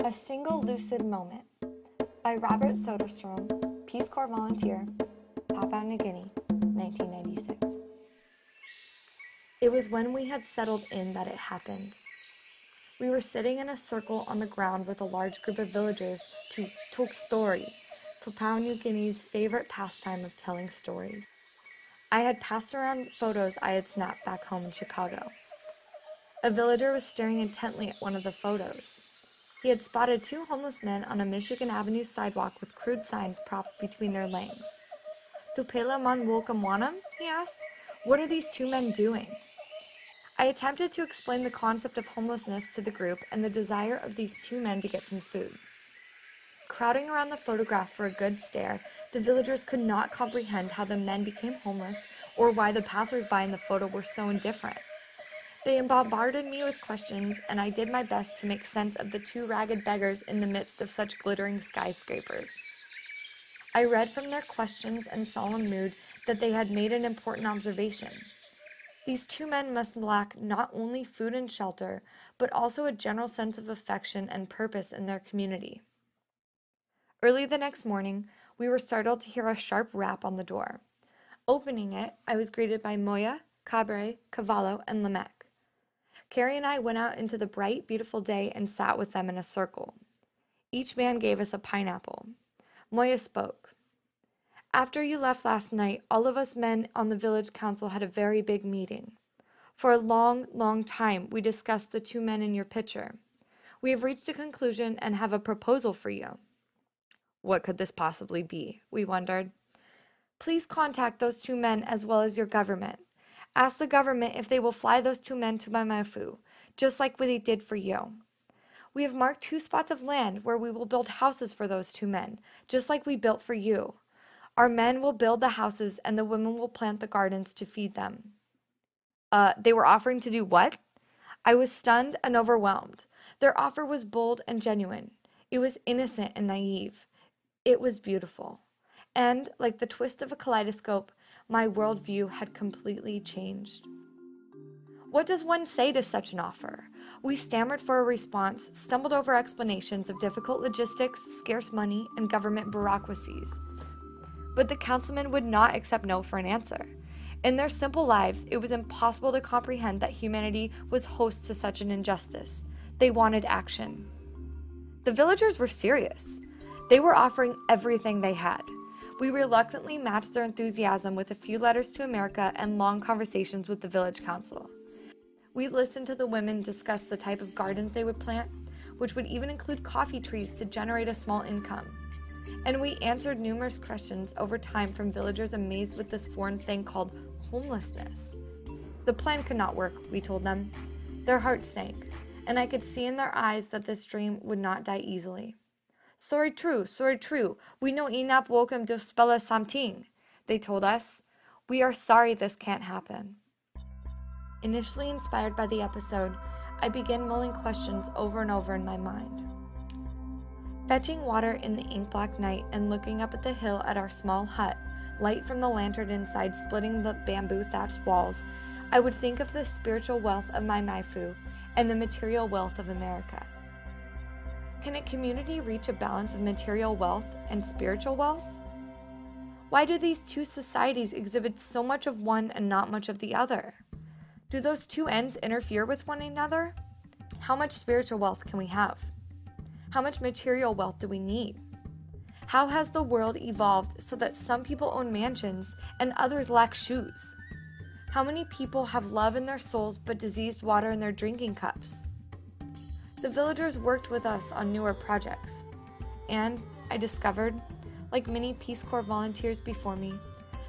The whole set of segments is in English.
A Single Lucid Moment by Robert Soderstrom, Peace Corps volunteer, Papua New Guinea, 1996. It was when we had settled in that it happened. We were sitting in a circle on the ground with a large group of villagers to talk story, Papua New Guinea's favorite pastime of telling stories. I had passed around photos I had snapped back home in Chicago. A villager was staring intently at one of the photos. He had spotted two homeless men on a Michigan Avenue sidewalk with crude signs propped between their legs. Tupela man wokamwanam? He asked. What are these two men doing? I attempted to explain the concept of homelessness to the group and the desire of these two men to get some food. Crowding around the photograph for a good stare, the villagers could not comprehend how the men became homeless or why the passers-by in the photo were so indifferent. They bombarded me with questions, and I did my best to make sense of the two ragged beggars in the midst of such glittering skyscrapers. I read from their questions and solemn mood that they had made an important observation. These two men must lack not only food and shelter, but also a general sense of affection and purpose in their community. Early the next morning, we were startled to hear a sharp rap on the door. Opening it, I was greeted by Moya, Cabre, Cavallo, and Lamech. Carrie and I went out into the bright, beautiful day and sat with them in a circle. Each man gave us a pineapple. Moya spoke. After you left last night, all of us men on the village council had a very big meeting. For a long, long time, we discussed the two men in your picture. We have reached a conclusion and have a proposal for you. What could this possibly be? We wondered. Please contact those two men as well as your government. Ask the government if they will fly those two men to Mamafu, just like what they did for you. We have marked 2 spots of land where we will build houses for those two men, just like we built for you. Our men will build the houses and the women will plant the gardens to feed them. They were offering to do what? I was stunned and overwhelmed. Their offer was bold and genuine. It was innocent and naive. It was beautiful. And, like the twist of a kaleidoscope, my worldview had completely changed. What does one say to such an offer? We stammered for a response, stumbled over explanations of difficult logistics, scarce money, and government bureaucracies. But the councilmen would not accept no for an answer. In their simple lives, it was impossible to comprehend that humanity was host to such an injustice. They wanted action. The villagers were serious. They were offering everything they had. We reluctantly matched their enthusiasm with a few letters to America and long conversations with the village council. We listened to the women discuss the type of gardens they would plant, which would even include coffee trees to generate a small income. And we answered numerous questions over time from villagers amazed with this foreign thing called homelessness. The plan could not work, we told them. Their hearts sank, and I could see in their eyes that this dream would not die easily. Sorry true, we know inap welcome to spella something, they told us. We are sorry this can't happen. Initially inspired by the episode, I began mulling questions over and over in my mind. Fetching water in the ink-black night and looking up at the hill at our small hut, light from the lantern inside splitting the bamboo-thatched walls, I would think of the spiritual wealth of my Maifu and the material wealth of America. Can a community reach a balance of material wealth and spiritual wealth? Why do these two societies exhibit so much of one and not much of the other? Do those two ends interfere with one another? How much spiritual wealth can we have? How much material wealth do we need? How has the world evolved so that some people own mansions and others lack shoes? How many people have love in their souls but diseased water in their drinking cups? The villagers worked with us on newer projects, and I discovered, like many Peace Corps volunteers before me,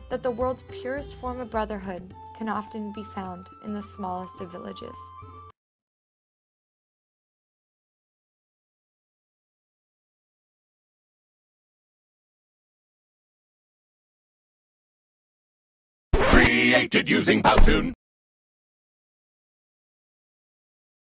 that the world's purest form of brotherhood can often be found in the smallest of villages. Created using Powtoon.